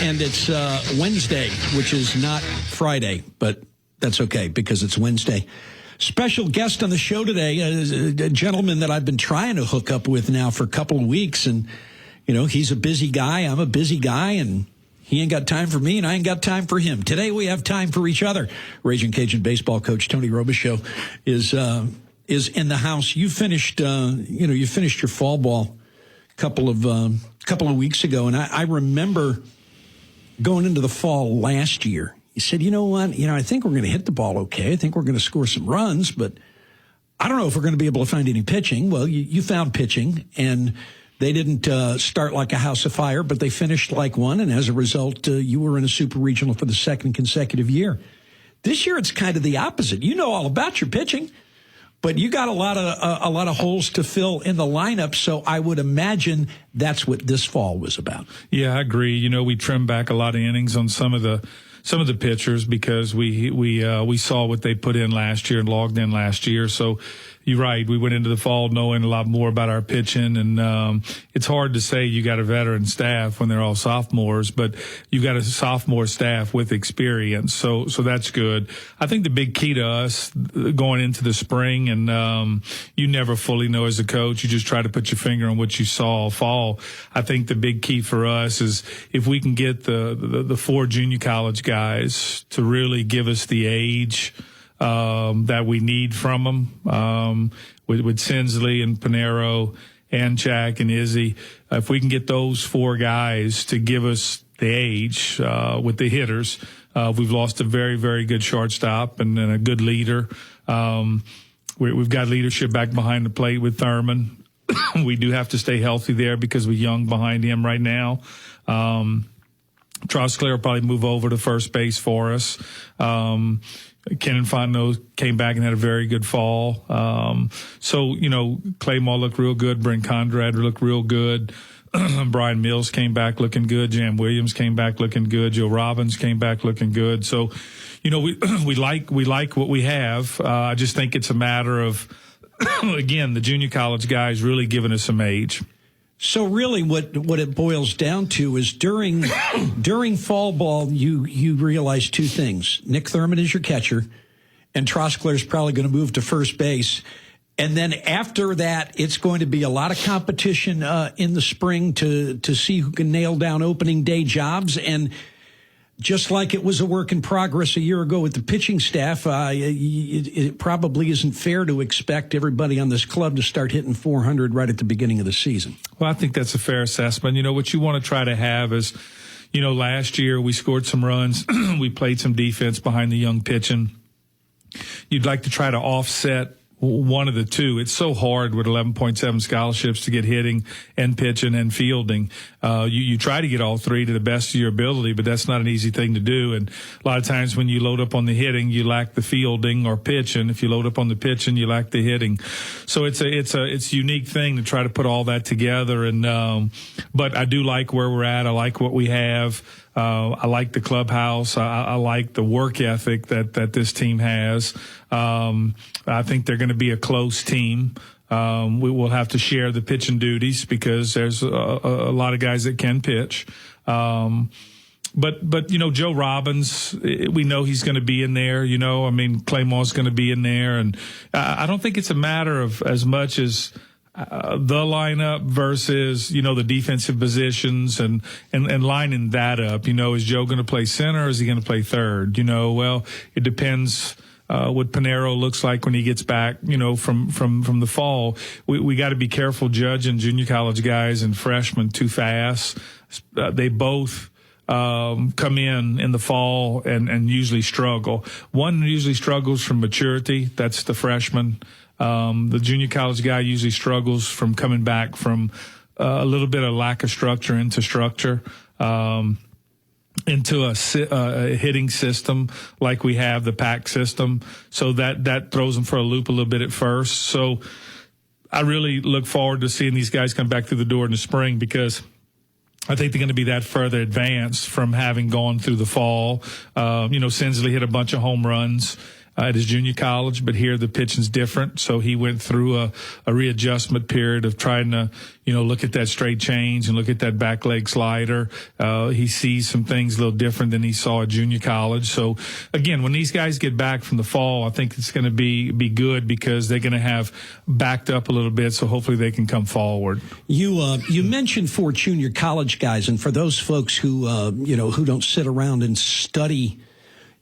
and it's Wednesday, which is not Friday, but that's okay because it's Wednesday. Special guest on the show today, a gentleman that I've been trying to hook up with now for a couple of weeks, and he's a busy guy, I'm a busy guy, and he ain't got time for me, and I ain't got time for him. Today we have time for each other. Ragin Cajun baseball coach Tony Robichaux is in the house. You finished your fall ball a couple of weeks ago, and I remember going into the fall last year. You said, you know what? I think we're going to hit the ball okay. I think we're going to score some runs, but I don't know if we're going to be able to find any pitching. Well, you found pitching, and they didn't start like a house of fire, but they finished like one, and as a result, you were in a super regional for the second consecutive year. This year, it's kind of the opposite. You know all about your pitching, but you got a lot of holes to fill in the lineup, so I would imagine that's what this fall was about. Yeah, I agree. We trimmed back a lot of innings on some of the pitchers because we saw what they put in last year and logged in last year. So you're right. We went into the fall knowing a lot more about our pitching, and it's hard to say you got a veteran staff when they're all sophomores, but you got a sophomore staff with experience. So that's good. I think the big key to us going into the spring, and you never fully know as a coach. You just try to put your finger on what you saw fall. I think the big key for us is if we can get the four junior college guys to really give us the age that we need from them, with Sinsley and Pinero and Jack and Izzy. If we can get those four guys to give us the age with the hitters, we've lost a very, very good shortstop and a good leader. We've got leadership back behind the plate with Thurman. We do have to stay healthy there because we're young behind him right now. Trosclair will probably move over to first base for us. Kenan Fontenot came back and had a very good fall. Claymore looked real good. Brent Conrad looked real good. Brian Mills came back looking good. Jam Williams came back looking good. Joe Robbins came back looking good. So, we like what we have. I just think it's a matter of, again, the junior college guys really giving us some age. So really what it boils down to is during fall ball, you realize two things. Nick Thurman is your catcher, and Trosclair is probably going to move to first base. And then after that, it's going to be a lot of competition in the spring to see who can nail down opening day jobs. And just like it was a work in progress a year ago with the pitching staff, it probably isn't fair to expect everybody on this club to start hitting 400 right at the beginning of the season. Well, I think that's a fair assessment. What you want to try to have is, last year we scored some runs. We played some defense behind the young pitching. You'd like to try to offset one of the two. It's so hard with 11.7 scholarships to get hitting and pitching and fielding. You try to get all three to the best of your ability, but that's not an easy thing to do. And a lot of times when you load up on the hitting, you lack the fielding or pitching. If you load up on the pitching, you lack the hitting. So it's a unique thing to try to put all that together. And but I do like where we're at. I like what we have. I like the clubhouse. I like the work ethic that this team has. I think they're going to be a close team. We will have to share the pitching duties because there's a lot of guys that can pitch. But Joe Robbins, we know he's going to be in there. Claymore's going to be in there, and I don't think it's a matter of as much as the lineup versus, the defensive positions and lining that up. Is Joe going to play center or is he going to play third? Well, it depends what Pinero looks like when he gets back, from the fall. We got to be careful judging junior college guys and freshmen too fast. They both come in the fall and usually struggle. One usually struggles from maturity. That's the freshman. The junior college guy usually struggles from coming back from a little bit of lack of structure into structure, into a hitting system like we have the PAC system. So that throws them for a loop a little bit at first. So I really look forward to seeing these guys come back through the door in the spring because I think they're going to be that further advanced from having gone through the fall. Sinsley hit a bunch of home runs. at his junior college, but here the pitching's different. So he went through a readjustment period of trying to, look at that straight change and look at that back leg slider. He sees some things a little different than he saw at junior college. So again, when these guys get back from the fall, I think it's going to be good because they're going to have backed up a little bit. So hopefully they can come forward. You mentioned 4 junior college guys, and for those folks who who don't sit around and study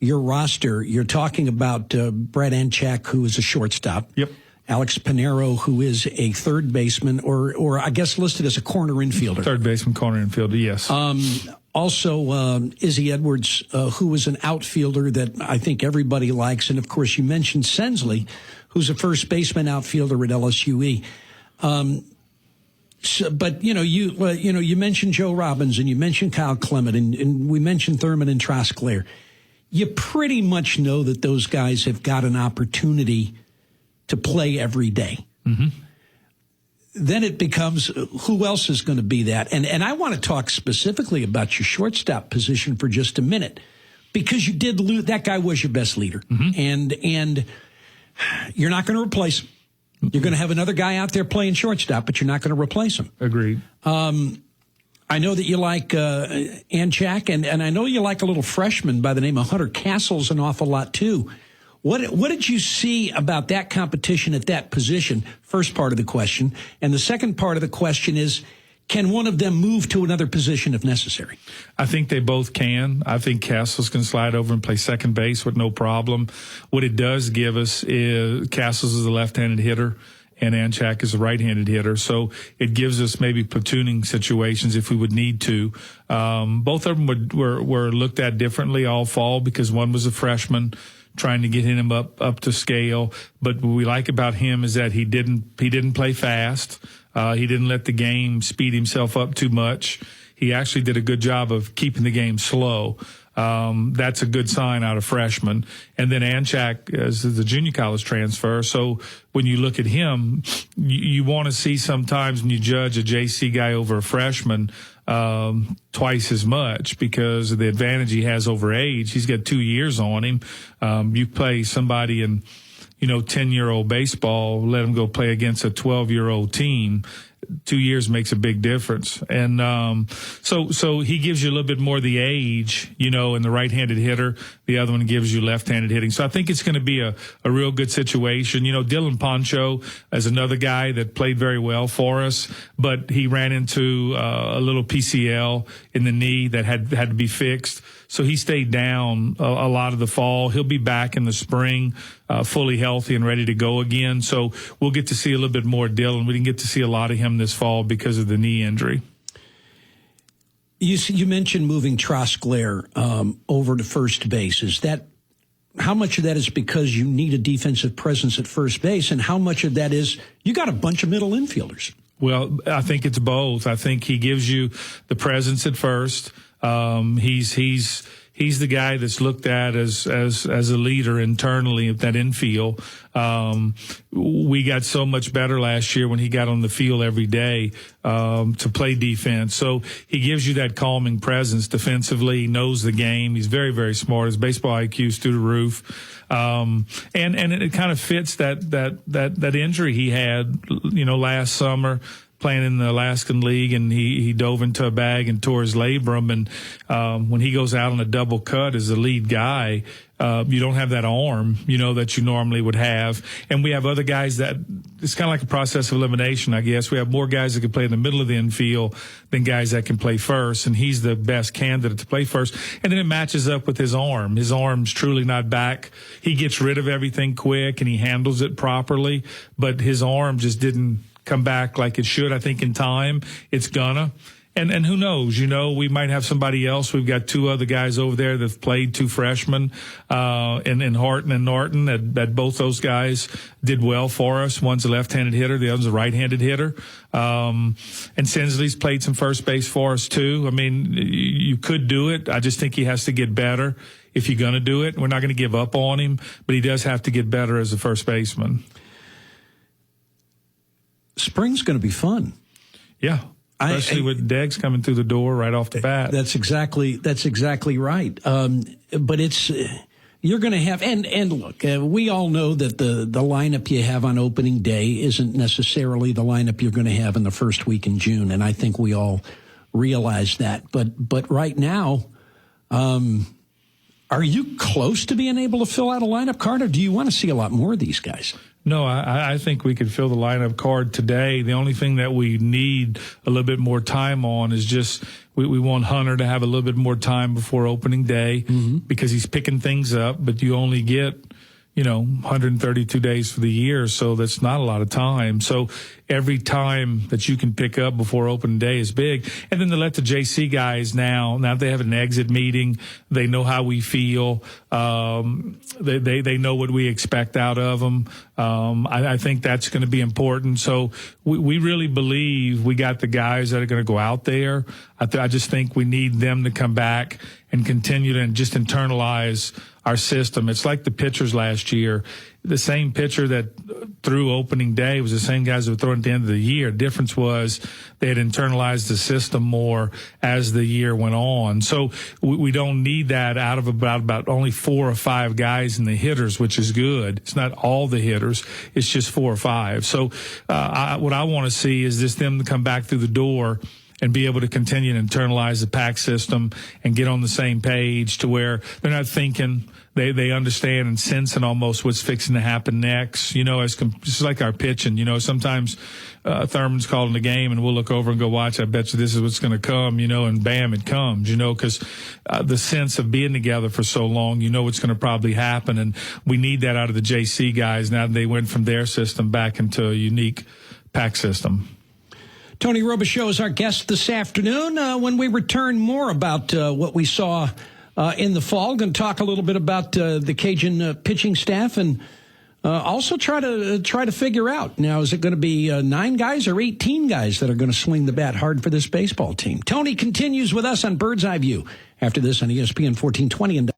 your roster, you're talking about Brad Anchak, who is a shortstop. Yep. Alex Pinero, who is a third baseman, or I guess listed as a corner infielder. Third baseman, corner infielder, yes. Also, Izzy Edwards, who is an outfielder that I think everybody likes. And, of course, you mentioned Sensley, who's a first baseman outfielder at LSUE. But you mentioned Joe Robbins and you mentioned Kyle Clement and we mentioned Thurman and Trosclair. You pretty much know that those guys have got an opportunity to play every day. Mm-hmm. Then it becomes who else is going to be that? And I want to talk specifically about your shortstop position for just a minute because you did lose. That guy was your best leader, mm-hmm. and you're not going to replace him. You're going to have another guy out there playing shortstop, but you're not going to replace him. Agreed. I know that you like Anchak, and I know you like a little freshman by the name of Hunter Castles an awful lot too. What did you see about that competition at that position? First part of the question. And the second part of the question is, can one of them move to another position if necessary? I think they both can. I think Castles can slide over and play second base with no problem. What it does give us is Castles is a left-handed hitter and Anchak is a right-handed hitter. So it gives us maybe platooning situations if we would need to. Both of them were looked at differently all fall because one was a freshman, trying to get him up to scale. But what we like about him is that he didn't play fast. He didn't let the game speed himself up too much. He actually did a good job of keeping the game slow. That's a good sign out of freshman. And then Anchak is the junior college transfer. So when you look at him, you want to see sometimes when you judge a JC guy over a freshman, twice as much because of the advantage he has over age. He's got 2 years on him. You play somebody in, 10-year-old baseball, let him go play against a 12-year-old team. 2 years makes a big difference. And so he gives you a little bit more of the age, in the right-handed hitter. The other one gives you left-handed hitting. So I think it's going to be a real good situation. Dylan Poncho is another guy that played very well for us, but he ran into a little PCL in the knee that had to be fixed. So he stayed down a lot of the fall. He'll be back in the spring, fully healthy and ready to go again. So we'll get to see a little bit more Dylan. We didn't get to see a lot of him this fall because of the knee injury. You mentioned moving Trosclair over to first base. Is that how much of that is because you need a defensive presence at first base, and how much of that is you got a bunch of middle infielders? Well, I think it's both. I think he gives you the presence at first. He's the guy that's looked at as a leader internally of that infield. We got so much better last year when he got on the field every day, to play defense. So he gives you that calming presence defensively. He knows the game. He's very, very smart. His baseball IQ's through the roof. And it kind of fits that injury he had, last summer, playing in the Alaskan League, and he dove into a bag and tore his labrum. And when he goes out on a double cut as the lead guy, you don't have that arm, that you normally would have. And we have other guys that it's kind of like a process of elimination, I guess. We have more guys that can play in the middle of the infield than guys that can play first, and he's the best candidate to play first. And then it matches up with his arm. His arm's truly not back. He gets rid of everything quick and he handles it properly, but his arm just didn't come back like it should. I think in time it's gonna. And who knows, we might have somebody else. We've got 2 other guys over there that've played, 2 freshmen, in Horton and Norton, that both those guys did well for us. One's a left-handed hitter. The other's a right-handed hitter. And Sensley's played some first base for us too. I mean, you could do it. I just think he has to get better if you're going to do it. We're not going to give up on him, but he does have to get better as a first baseman. Spring's going to be fun. Yeah. Especially with Deggs coming through the door right off the bat. That's exactly right. But it's, you're going to have, and look, we all know that the lineup you have on opening day isn't necessarily the lineup you're going to have in the first week in June, and I think we all realize that. But right now, are you close to being able to fill out a lineup card, or do you want to see a lot more of these guys? No, I think we could fill the lineup card today. The only thing that we need a little bit more time on is just we want Hunter to have a little bit more time before opening day because he's picking things up, but you only get, 132 days for the year, so that's not a lot of time. So every time that you can pick up before opening day is big. And then to let the JC guys now they have an exit meeting, they know how we feel. They know what we expect out of them. I think that's going to be important. So we really believe we got the guys that are going to go out there. I just think we need them to come back and continue to just internalize our system. It's like the pitchers last year. The same pitcher that threw opening day was the same guys that were throwing at the end of the year. Difference was they had internalized the system more as the year went on. So we don't need that out of about only 4 or 5 guys in the hitters, which is good. It's not all the hitters. It's just 4 or 5. So what I want to see is just them to come back through the door and be able to continue to internalize the PAC system and get on the same page to where they're not thinking, they understand and sensing almost what's fixing to happen next. It's like our pitching. Sometimes Thurman's calling the game and we'll look over and go, watch, I bet you this is what's going to come, and bam, it comes, because the sense of being together for so long, what's going to probably happen. And we need that out of the JC guys now that they went from their system back into a unique PAC system. Tony Robichaux is our guest this afternoon. When we return, more about what we saw in the fall. Going to talk a little bit about the Cajun pitching staff, and also try to figure out, now, is it going to be 9 guys or 18 guys that are going to swing the bat hard for this baseball team? Tony continues with us on Bird's Eye View after this on ESPN 1420 and